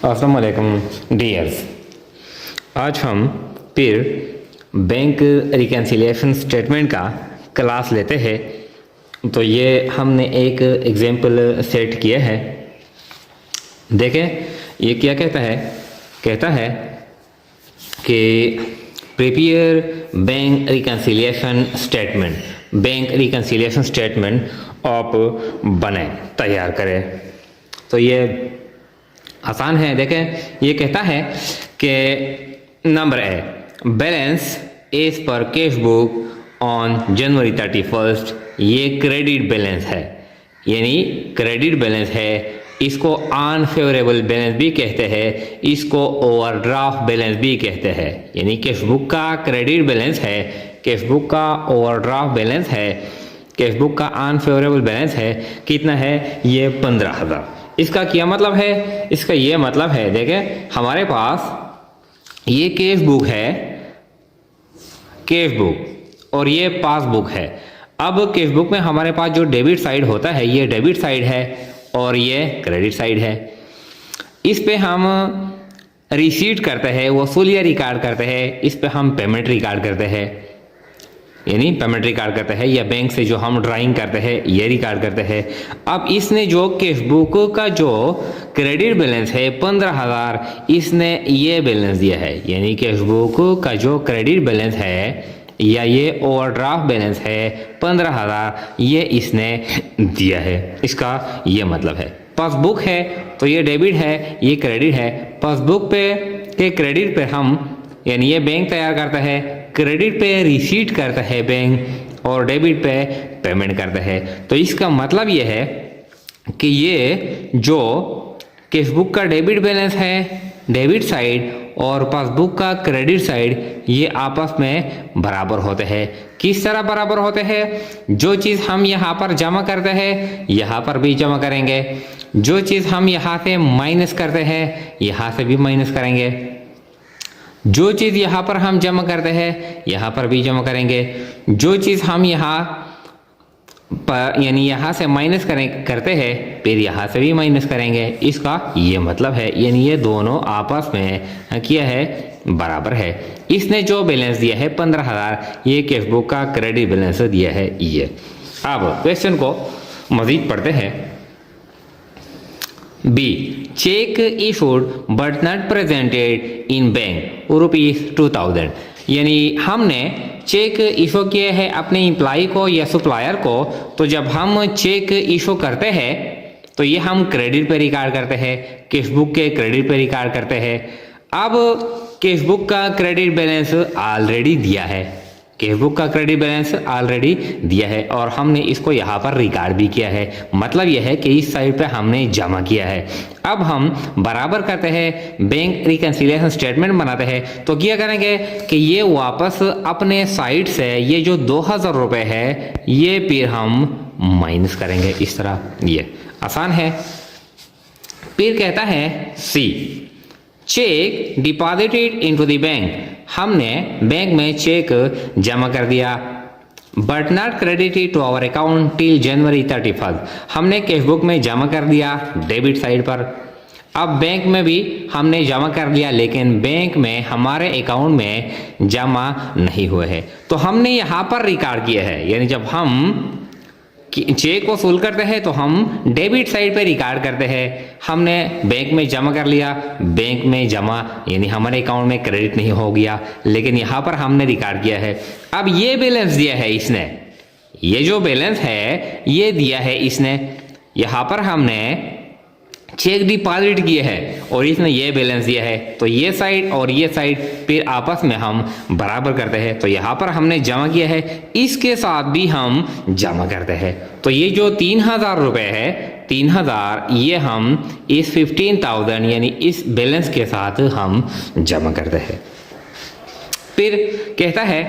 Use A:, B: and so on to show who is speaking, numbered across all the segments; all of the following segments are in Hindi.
A: अस्सलाम वालेकुम डियर्स। आज हम फिर बैंक रिकन्सिलिएशन स्टेटमेंट का क्लास लेते हैं। तो ये हमने एक एग्जाम्पल सेट किया है। देखें ये क्या कहता है कि प्रिपेयर बैंक रिकन्सिलिएशन स्टेटमेंट आप बनाएं, तैयार करें। तो ये आसान है। देखें ये कहता है कि number A, balance as per cash book on January 31, ये क्रेडिट बैलेंस है, यानी क्रेडिट बैलेंस है। इसको अनफेवरेबल बैलेंस भी कहते हैं, इसको ओवरड्राफ्ट बैलेंस भी कहते हैं। यानी कैश बुक का क्रेडिट बैलेंस है, कैश बुक का ओवरड्राफ्ट बैलेंस है, कैश बुक का अनफेवरेबल बैलेंस है। कितना है? ये 15,000। इसका क्या मतलब है? इसका ये मतलब है, देखें हमारे पास ये कैश बुक है, कैश बुक, और ये पासबुक है। अब कैश बुक में हमारे पास जो डेबिट साइड होता है ये डेबिट साइड है और ये क्रेडिट साइड है। इस पे हम रिसीट करते हैं, वसूलिया रिकॉर्ड करते हैं, इस पे हम पेमेंट रिकॉर्ड करते हैं, यानी पेमेंट रिकॉर्ड करते हैं, या बैंक से जो हम ड्राइंग करते हैं ये रिकॉर्ड करते हैं। अब इसने जो कैश बुक का जो क्रेडिट बैलेंस है 15,000, इसने ये बैलेंस दिया है, यानी कैश बुक का जो क्रेडिट बैलेंस है या ये ओवरड्राफ्ट बैलेंस है 15,000, ये इसने दिया है। इसका ये मतलब है। पासबुक है तो ये डेबिट है, ये क्रेडिट है। पासबुक पे के क्रेडिट पे हम, यानी ये बैंक तैयार करता है, क्रेडिट पे रिसीट करता है बैंक, और डेबिट पे पेमेंट करता है। तो इसका मतलब ये है कि ये जो कैश बुक का डेबिट बैलेंस है, डेबिट साइड, और पासबुक का क्रेडिट साइड, ये आपस में बराबर होते हैं। किस तरह बराबर होते हैं? जो चीज़ हम यहाँ पर जमा करते हैं यहाँ पर भी जमा करेंगे, जो चीज़ हम यहाँ से माइनस करते हैं यहाँ से भी माइनस करेंगे, जो चीज़ यहाँ पर हम जमा करते हैं यहाँ पर भी जमा करेंगे, जो चीज़ हम यहाँ पर यानी यहाँ से माइनस करते हैं फिर यहाँ से भी माइनस करेंगे। इसका ये मतलब है, यानी ये दोनों आपस में किया है बराबर है। इसने जो बैलेंस दिया है 15,000, ये कैश बुक का क्रेडिट बैलेंस दिया है ये। अब क्वेश्चन को मजीद पढ़ते हैं। B, cheque issued but not presented in bank ₹2000, यानी हमने चेक इशू किए हैं अपने एम्प्लॉय को या सप्लायर को। तो जब हम चेक इशू करते हैं तो ये हम क्रेडिट पे रिकॉर्ड करते हैं, कैश बुक के क्रेडिट पे रिकॉर्ड करते हैं। अब कैश बुक का क्रेडिट बैलेंस ऑलरेडी दिया है, कैश बुक का क्रेडिट बैलेंस ऑलरेडी दिया है, और हमने इसको यहाँ पर रिकॉर्ड भी किया है। मतलब यह है कि इस साइड पे हमने जमा किया है। अब हम बराबर करते हैं, बैंक रिकन्सिलिएशन स्टेटमेंट बनाते हैं। तो क्या करेंगे कि ये वापस अपने साइड से ये जो 2,000 रुपये है ये फिर हम माइनस करेंगे इस तरह। ये आसान है। फिर कहता है C, cheque deposited into the bank, हमने बैंक में चेक जमा कर दिया, but not credited to our account till January 31, हमने कैश बुक में जमा कर दिया डेबिट साइड पर। अब बैंक में भी हमने जमा कर दिया, लेकिन बैंक में हमारे अकाउंट में जमा नहीं हुए हैं। तो हमने यहाँ पर रिकॉर्ड किया है, यानी जब हम चेक वसूल करते हैं तो हम डेबिट साइड पे रिकॉर्ड करते हैं। हमने बैंक में जमा कर लिया, बैंक में जमा यानी हमारे अकाउंट में क्रेडिट नहीं हो गया, लेकिन यहाँ पर हमने रिकॉर्ड किया है। अब ये बैलेंस दिया है इसने, ये जो बैलेंस है ये दिया है इसने। यहाँ पर हमने चेक डिपॉजिट किए है और इसने ये बैलेंस दिया है। तो ये साइड और ये साइड फिर आपस में हम बराबर करते हैं। तो यहाँ पर हमने जमा किया है, इसके साथ भी हम जमा करते हैं। तो ये जो 3,000 रुपये है, 3,000 ये हम इस 15,000 यानी इस बैलेंस के साथ हम जमा करते हैं। फिर कहता है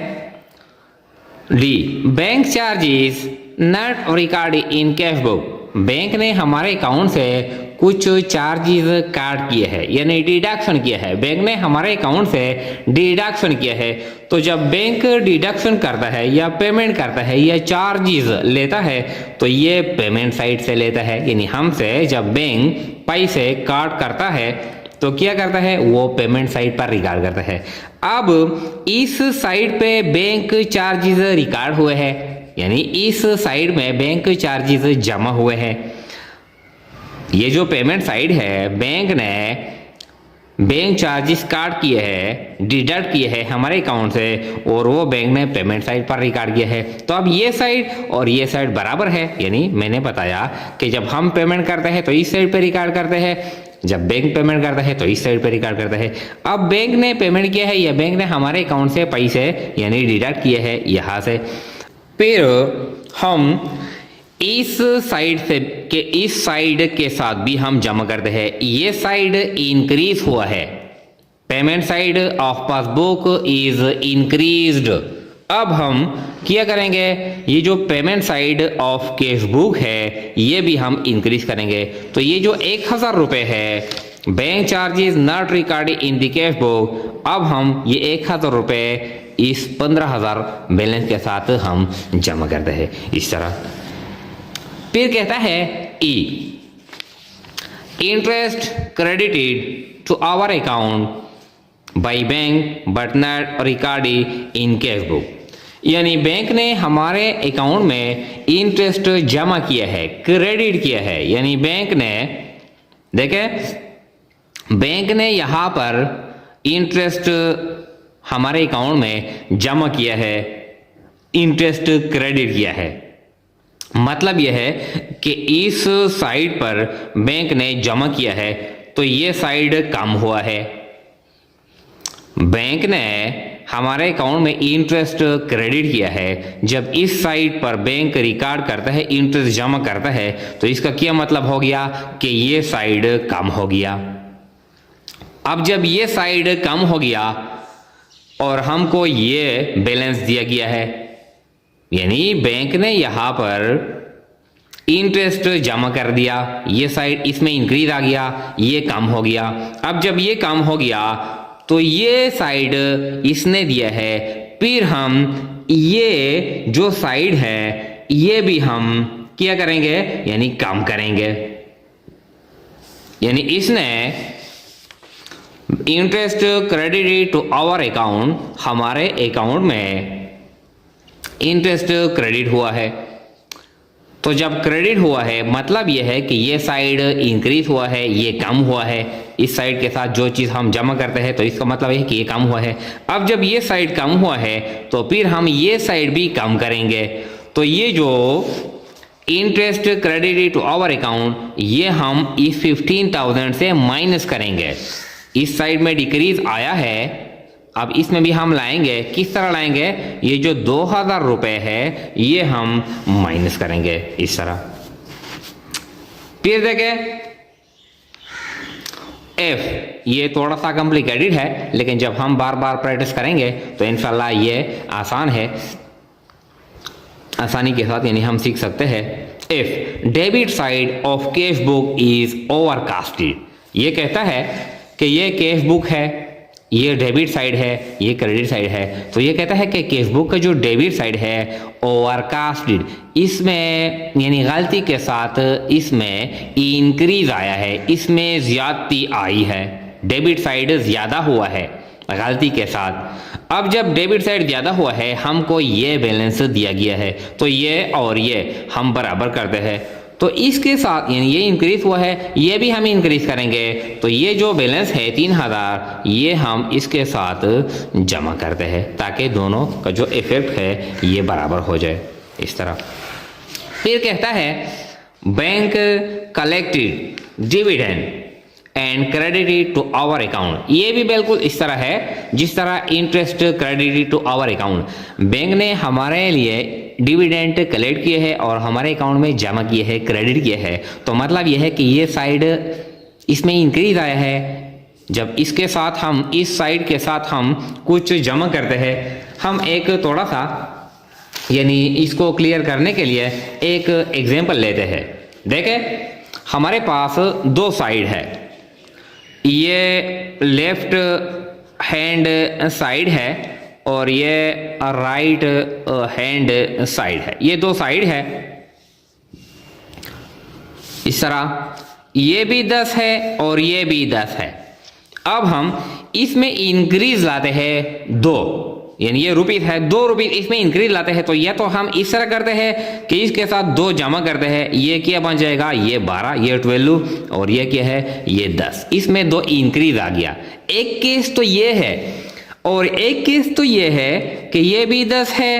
A: D, bank charges not recorded in cash book, bank ने हमारे अकाउंट से कुछ चार्जेस काट किए हैं, यानी डिडक्शन किया है। बैंक ने हमारे अकाउंट से डिडक्शन किया है। तो जब बैंक डिडक्शन करता है या पेमेंट करता है या चार्जेस लेता है तो ये पेमेंट साइड से लेता है, यानी हमसे जब बैंक पैसे काट करता है तो क्या करता है, वो पेमेंट साइड पर रिकॉर्ड करता है। अब इस साइड पे बैंक चार्जेस रिकॉर्ड हुए हैं, यानी इस साइड में बैंक चार्जेस जमा हुए हैं। ये जो पेमेंट साइड है, बैंक ने बैंक चार्जेस काट किए हैं, डिडक्ट किए हैं हमारे अकाउंट से, और वो बैंक ने पेमेंट साइड पर रिकॉर्ड किया है। तो अब ये साइड और ये साइड बराबर है, यानी मैंने बताया कि जब हम पेमेंट करते हैं तो इस साइड पे रिकॉर्ड करते हैं, जब बैंक पेमेंट करता है तो इस साइड पे रिकॉर्ड करता है। अब बैंक ने पेमेंट किया है, या बैंक ने हमारे अकाउंट से पैसे यानी डिडक्ट किए हैं यहाँ से, फिर हम इस साइड से के इस साइड के साथ भी हम जमा करते हैं। ये साइड इंक्रीज हुआ है, payment side of passbook is increased. अब हम क्या करेंगे, ये जो payment side of cash book है ये भी हम इंक्रीज करेंगे। तो ये जो 1000 रुपये है, bank charges not recorded in the cash book, अब हम ये 1000 रुपये इस 15,000 बैलेंस के साथ हम जमा करते हैं इस तरह। फिर कहता है E, interest credited to our account by bank but not recorded in cash book, यानी बैंक ने हमारे अकाउंट में इंटरेस्ट जमा किया है, क्रेडिट किया है, यानी बैंक ने देखें, बैंक ने यहाँ पर इंटरेस्ट हमारे अकाउंट में जमा किया है, इंटरेस्ट क्रेडिट किया है। मतलब यह है कि इस साइड पर बैंक ने जमा किया है तो ये साइड कम हुआ है। बैंक ने हमारे अकाउंट में इंटरेस्ट क्रेडिट किया है, जब इस साइड पर बैंक रिकॉर्ड करता है, इंटरेस्ट जमा करता है, तो इसका क्या मतलब हो गया कि ये साइड कम हो गया। अब जब ये साइड कम हो गया और हमको ये बैलेंस दिया गया है, यानी बैंक ने यहाँ पर इंटरेस्ट जमा कर दिया, ये साइड इसमें इंक्रीज आ गया, ये कम हो गया। अब जब ये कम हो गया तो ये साइड इसने दिया है, फिर हम ये जो साइड है ये भी हम क्या करेंगे, यानी कम करेंगे। यानी इसने interest credited to our account, हमारे अकाउंट में इंटरेस्ट क्रेडिट हुआ है। तो जब क्रेडिट हुआ है मतलब यह है कि ये साइड इंक्रीज हुआ है, ये कम हुआ है। इस साइड के साथ जो चीज़ हम जमा करते हैं तो इसका मतलब है कि ये कम हुआ है। अब जब ये साइड कम हुआ है तो फिर हम ये साइड भी कम करेंगे। तो ये जो interest credited to our account, ये हम इस 15,000 से माइनस करेंगे। इस साइड में डिक्रीज आया है, अब इसमें भी हम लाएंगे। किस तरह लाएंगे, ये जो 2000 रुपये है ये हम माइनस करेंगे इस तरह। फिर देखें एफ, ये थोड़ा सा कॉम्प्लिकेटेड है, लेकिन जब हम बार बार प्रैक्टिस करेंगे तो इंशाल्लाह ये आसान है, आसानी के साथ यानी हम सीख सकते हैं। F, debit side of cash book is overcasted. ये कहता है कि ये कैश बुक है, ये डेबिट साइड है, ये क्रेडिट साइड है। तो ये कहता है कि कैश बुक का जो डेबिट साइड है ओवरकास्टेड, इसमें यानी गलती के साथ इसमें इंक्रीज आया है, इसमें ज्यादती आई है, डेबिट साइड ज्यादा हुआ है गलती के साथ। अब जब डेबिट साइड ज्यादा हुआ है, हमको ये बैलेंस दिया गया है, तो ये और ये हम बराबर करते हैं। तो इसके साथ यानी ये इंक्रीज हुआ है, ये भी हम इंक्रीज करेंगे। तो ये जो बैलेंस है 3000, ये हम इसके साथ जमा करते हैं ताकि दोनों का जो इफेक्ट है ये बराबर हो जाए इस तरह। फिर कहता है bank collected dividend and credited to our account. ये भी बिल्कुल इस तरह है जिस तरह interest credited to our account, bank ने हमारे लिए डिविडेंड कलेक्ट किए हैं और हमारे अकाउंट में जमा किए हैं, क्रेडिट किए हैं। तो मतलब यह है कि ये साइड इसमें इंक्रीज आया है। जब इसके साथ हम इस साइड के साथ हम कुछ जमा करते हैं, हम एक थोड़ा सा यानी इसको क्लियर करने के लिए एक एग्जांपल लेते हैं। देखें हमारे पास दो साइड है, ये लेफ्ट हैंड साइड है और ये राइट हैंड साइड है। ये दो साइड है इस तरह, ये भी 10 है और ये भी 10 है। अब हम इसमें इंक्रीज लाते हैं 2, यानी ये रुपीज है, 2 रुपीज इसमें इंक्रीज लाते हैं। तो या तो हम इस तरह करते हैं कि इसके साथ 2 जमा करते हैं, ये क्या बन जाएगा, ये 12, ये 12 और ये क्या है, ये 10। इसमें 2 इंक्रीज आ गया। एक केस तो ये है और एक केस तो ये है कि ये भी 10 है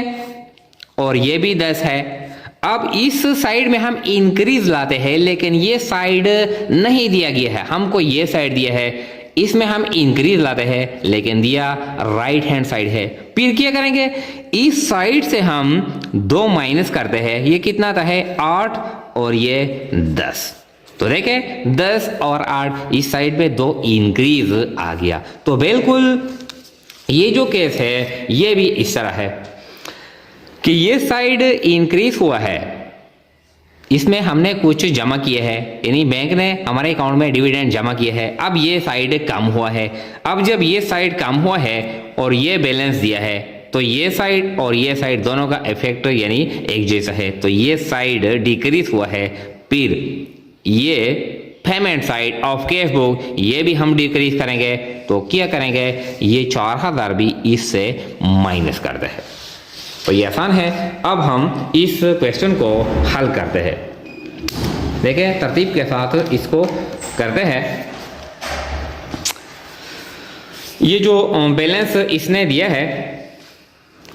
A: और ये भी 10 है। अब इस साइड में हम इंक्रीज लाते हैं, लेकिन ये साइड नहीं दिया गया है, हमको ये साइड दिया है। इसमें हम इंक्रीज लाते हैं, लेकिन दिया राइट हैंड साइड है। फिर क्या करेंगे, इस साइड से हम 2 माइनस करते हैं। ये कितना आता है, 8 और ये 10। तो देखें 10 और 8, इस साइड पे 2 इंक्रीज आ गया। तो बिल्कुल ये जो केस है ये भी इस तरह है कि ये साइड इंक्रीज हुआ है, इसमें हमने कुछ जमा किए हैं, यानी बैंक ने हमारे अकाउंट में डिविडेंड जमा किए हैं। अब ये साइड कम हुआ है। अब जब ये साइड कम हुआ है और ये बैलेंस दिया है, तो ये साइड और ये साइड दोनों का इफेक्ट यानी एक जैसा है। तो ये साइड डिक्रीज हुआ है। फिर ये payment side of cash book, ये भी हम डिक्रीज करेंगे। तो क्या करेंगे, ये 4000 भी इससे माइनस करते हैं। तो ये आसान है। अब हम इस क्वेश्चन को हल करते हैं। देखिए तरतीब के साथ इसको करते हैं। ये जो बैलेंस इसने दिया है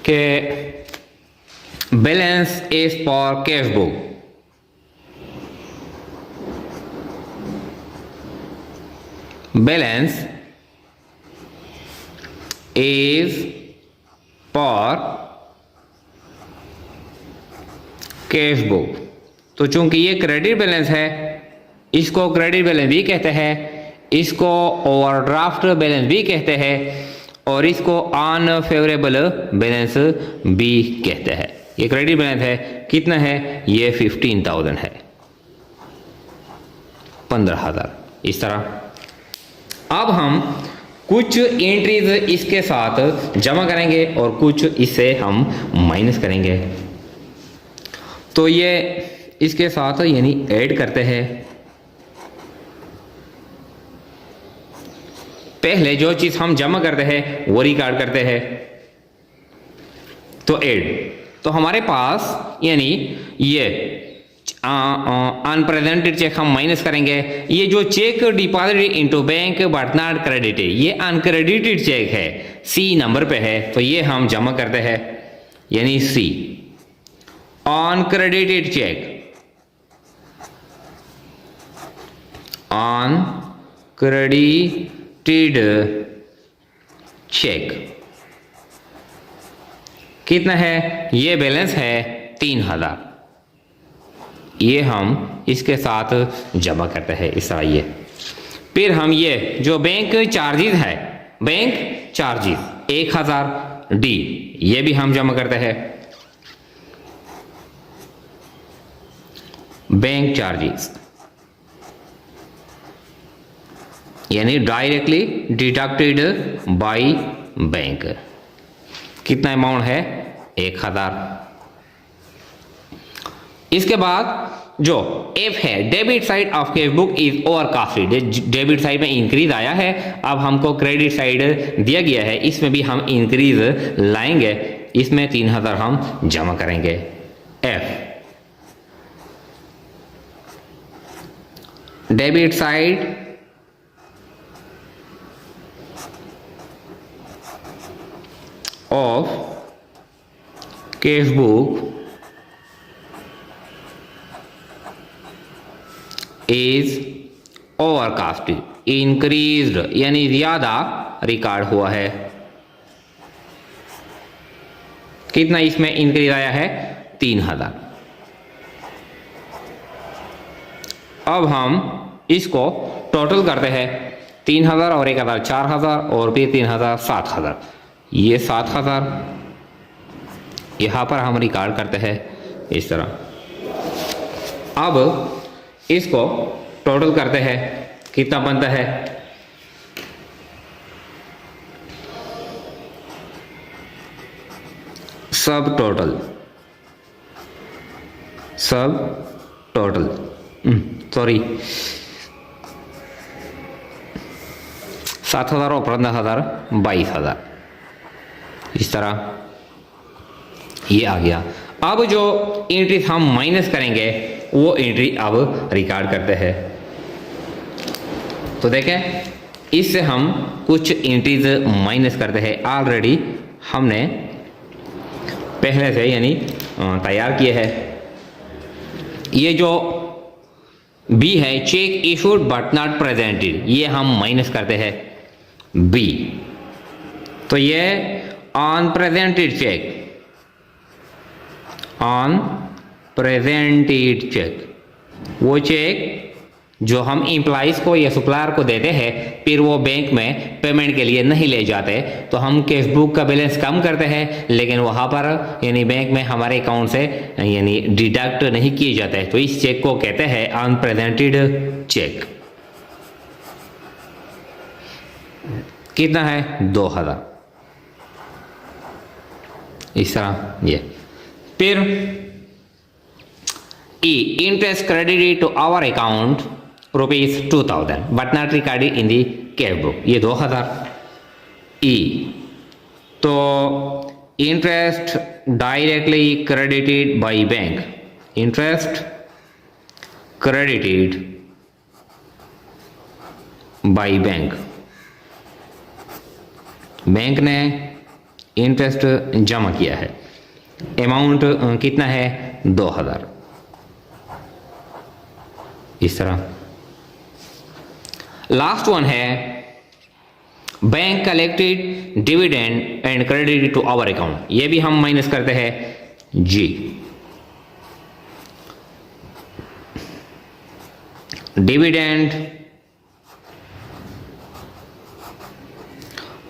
A: कि balance is for cash book, balance is for cash book. तो चूंकि ये क्रेडिट बैलेंस है, इसको क्रेडिट बैलेंस भी कहते हैं, इसको ओवरड्राफ्ट बैलेंस भी कहते हैं और इसको अनफेवरेबल बैलेंस भी कहते हैं। ये क्रेडिट बैलेंस है, कितना है, ये 15,000 है, 15,000 इस तरह। अब हम कुछ एंट्रीज इसके साथ जमा करेंगे और कुछ इससे हम माइनस करेंगे। तो ये इसके साथ यानी ऐड करते हैं। पहले जो चीज हम जमा करते हैं वो रिकॉर्ड करते हैं, तो ऐड। तो हमारे पास यानी ये अनप्रेजेंटेड चेक हम माइनस करेंगे। ये जो cheque deposit into bank but not credited, ये अनक्रेडिटेड चेक है, सी नंबर पे है। तो ये हम जमा करते हैं, यानी सी uncredited check, uncredited check कितना है, ये बैलेंस है 3000। ये हम इसके साथ जमा करते हैं इस तरह। ये फिर हम ये जो बैंक चार्जेस है, बैंक चार्जेस 1000 डी, ये भी हम जमा करते हैं। बैंक चार्जेस यानी डायरेक्टली डिडक्टेड बाय बैंक, कितना अमाउंट है, 1000। इसके बाद जो एफ है, debit side of cash book is overcasted, debit side में इंक्रीज आया है। अब हमको क्रेडिट साइड दिया गया है, इसमें भी हम इंक्रीज लाएंगे, इसमें 3000 हम जमा करेंगे। F debit side of cash book is overcasted, increased यानी ज्यादा रिकॉर्ड हुआ है। कितना इसमें इंक्रीज आया है, 3000। अब हम इसको टोटल करते हैं, 3000 और 1000 4000 और फिर 3000 7000, ये 7000 यहाँ पर हम रिकॉर्ड करते हैं इस तरह। अब इसको टोटल करते हैं, कितना बनता है, सब टोटल सॉरी 7,000 और 15,000 22,000, इस तरह ये आ गया। अब जो एंट्रीज हम माइनस करेंगे वो एंट्री अब रिकॉर्ड करते हैं। तो देखें, इससे हम कुछ एंट्रीज माइनस करते हैं। ऑलरेडी हमने पहले से यानी तैयार किए हैं। ये जो बी है, cheque issued but not presented, ये हम माइनस करते हैं बी। तो ये unpresented cheque, unpresented cheque, वो चेक जो हम एम्प्लॉइज को या सप्लायर को देते हैं, फिर वो बैंक में पेमेंट के लिए नहीं ले जाते, तो हम कैश बुक का बैलेंस कम करते हैं, लेकिन वहाँ पर यानी बैंक में हमारे अकाउंट से यानी डिडक्ट नहीं किए जाते। तो इस चेक को कहते हैं अनप्रेजेंटेड चेक। कितना है? 2,000, इस तरह ये। फिर ई, interest credited to our account ₹2,000 but not recorded in the cash book, ये 2,000 ई। तो interest directly credited by bank, interest credited by bank, bank ने इंटरेस्ट जमा किया है। अमाउंट कितना है? 2,000, इस तरह। लास्ट वन है bank collected dividend and credited to our account, ये भी हम माइनस करते हैं जी। Dividend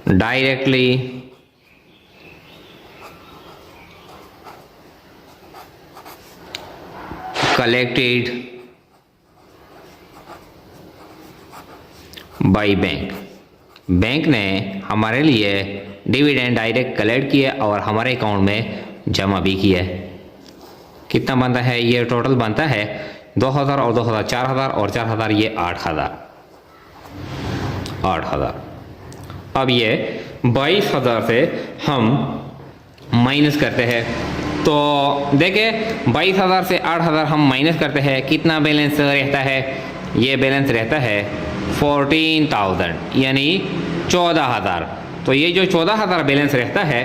A: directly collected by bank, bank ने हमारे लिए डिविडेंड डायरेक्ट कलेक्ट किया और हमारे अकाउंट में जमा भी किया। कितना बनता है? ये टोटल बनता है 2,000 और 2,000 4,000 और 4,000 ये 8,000। अब ये 22,000 से हम माइनस करते हैं। तो देखिए 22,000 से 8,000 हम माइनस करते हैं, कितना बैलेंस रहता है? ये बैलेंस रहता है 14,000 यानी 14,000। तो ये जो 14,000 बैलेंस रहता है,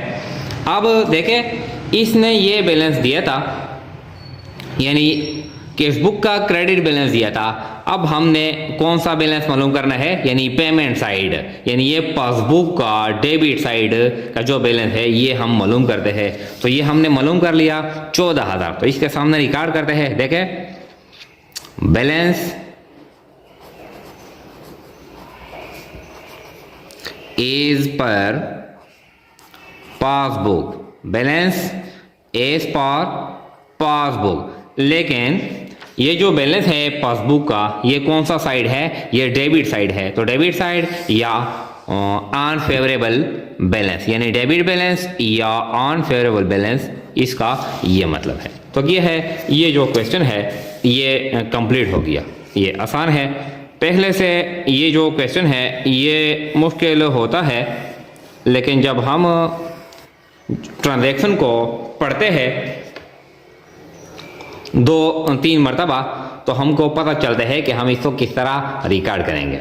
A: अब देखें इसने ये बैलेंस दिया था यानी कैश बुक का क्रेडिट बैलेंस दिया था। अब हमने कौन सा बैलेंस मालूम करना है? यानी पेमेंट साइड, यानी ये पासबुक का डेबिट साइड का जो बैलेंस है ये हम मालूम करते हैं। तो ये हमने मालूम कर लिया 14,000। तो इसके सामने रिकॉर्ड करते हैं। देखें balance as per passbook, balance as per passbook, लेकिन ये जो बैलेंस है पासबुक का ये कौन सा साइड है? ये डेबिट साइड है। तो डेबिट साइड या अनफेवरेबल बैलेंस, यानी डेबिट बैलेंस या अनफेवरेबल बैलेंस, इसका ये मतलब है। तो ये है, ये जो क्वेश्चन है ये कंप्लीट हो गया। ये आसान है। पहले से ये जो क्वेश्चन है ये मुश्किल होता है, लेकिन जब हम ट्रांजैक्शन को पढ़ते हैं 2-3 मरतबा तो हमको पता चलता है कि हम इसको किस तरह रिकॉर्ड करेंगे।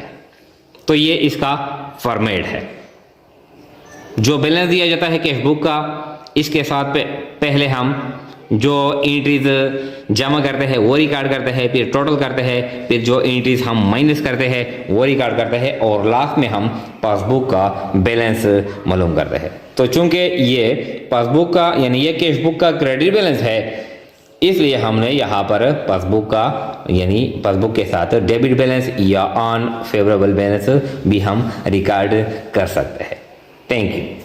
A: तो ये इसका फॉर्मेट है। जो बैलेंस दिया जाता है कैश बुक का, इसके साथ पहले हम जो एंट्रीज जमा करते हैं वो रिकॉर्ड करते हैं, फिर टोटल करते हैं, फिर जो एंट्रीज हम माइनस करते हैं वो रिकॉर्ड करते हैं, और लास्ट में हम पासबुक का बैलेंस मालूम करते हैं। तो चूंकि ये पासबुक का यानी ये कैश बुक का क्रेडिट बैलेंस है, इसलिए हमने यहाँ पर पासबुक का यानी पासबुक के साथ डेबिट बैलेंस या अनफेवरेबल बैलेंस भी हम रिकॉर्ड कर सकते हैं। Thank you.